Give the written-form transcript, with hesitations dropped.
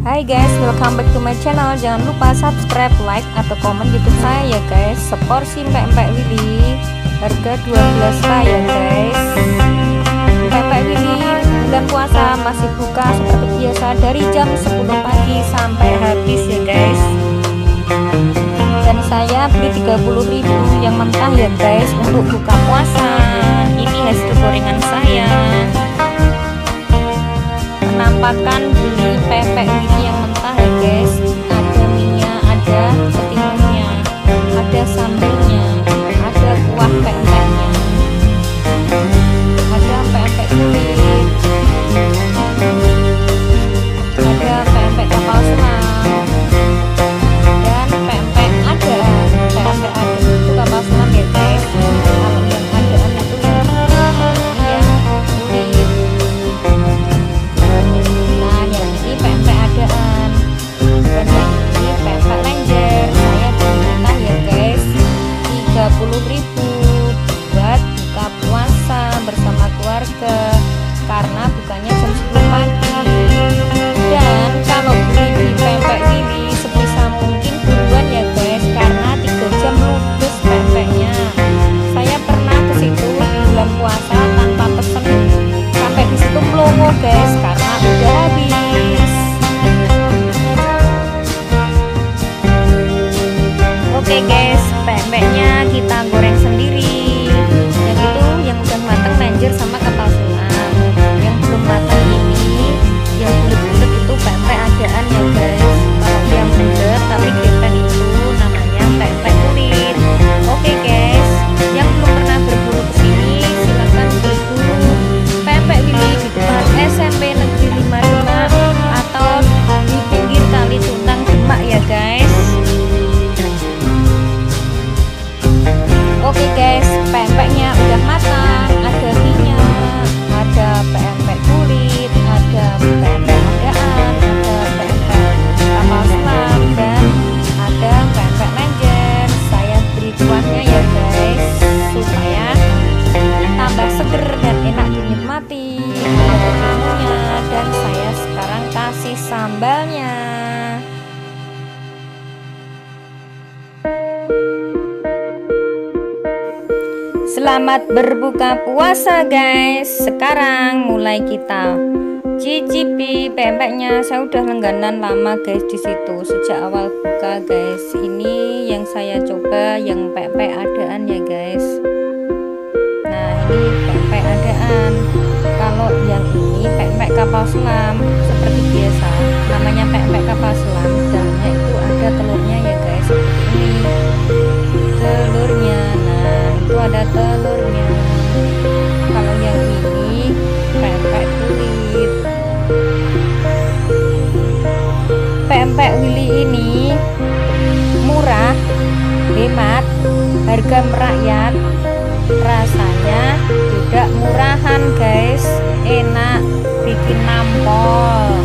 Hai guys, welcome back to my channel. Jangan lupa subscribe, like, atau komen YouTube saya ya guys. Seporsi empek-empek Willy harga 12k ya guys. Empek-empek Willy bulan puasa masih buka seperti biasa dari jam 10 pagi sampai habis ya guys. Dan saya beli 30.000 yang mentah ya guys untuk buka puasa. Ini hasil gorengan saya. Penampakan beli pempek Willy yang mentah ya guys. Ada minyak, ada ketimunnya, ada sambelnya, ada kuah pempeknya, ada pempek kulit, ada pempek kapal selam, dan pempek adaan. Pempek adaan itu kapal selam ya guys. Kalau yang adaan itu yang kulit. Nah yang ini pempek adaan, dan yang ini pempek lenjer. Saya beli mentah ya guys, 30.000 buat buka puasa bersama keluarga karena bukanya jam 10 pagi. Dan kalau beli di pempek Willy sebisa mungkin buruan ya guys, karena 3 jam ludes pempeknya. Saya pernah ke situ di bulan puasa tanpa pesen, sampai di situ melongo guys karena udah habis. Oke guys, pempeknya kita goreng sendiri. Yang itu yang udah matang lenjer sama kapal selam. Yang belum matang ini, yang bulat-bulat itu pempek adaan ya guys. Kalau yang bulat tapi gepeng itu namanya pempek kulit. Oke guys, yang belum pernah berburu kesini silahkan berburu pempek Willy di depan SMP Negeri 5 Demak atau di pinggir Kali Tuntang Demak ya guys. Oke guys, pempeknya udah matang, ada minyak, ada pempek kulit, ada pempek adaan, ada pempek kapal selam, dan ada pempek lenjer. Saya beri kuahnya ya guys supaya tambah seger dan enak dinikmati. Ada ketimunnya, dan saya sekarang kasih sambalnya. Selamat berbuka puasa guys. Sekarang mulai kita cicipi pempeknya. Saya udah langganan lama guys di situ sejak awal buka guys. Ini yang saya coba yang pempek adaan ya guys. Nah ini pempek adaan. Kalau yang ini pempek kapal selam seperti biasa. Namanya pempek kapal selam. Dalamnya itu ada telurnya ya guys. Seperti ini telurnya. Nah itu ada telurnya. Kalau yang ini pempek kulit. Pempek Willy ini murah, hemat, harga merakyat, rasanya tidak murahan guys, enak, bikin nampol.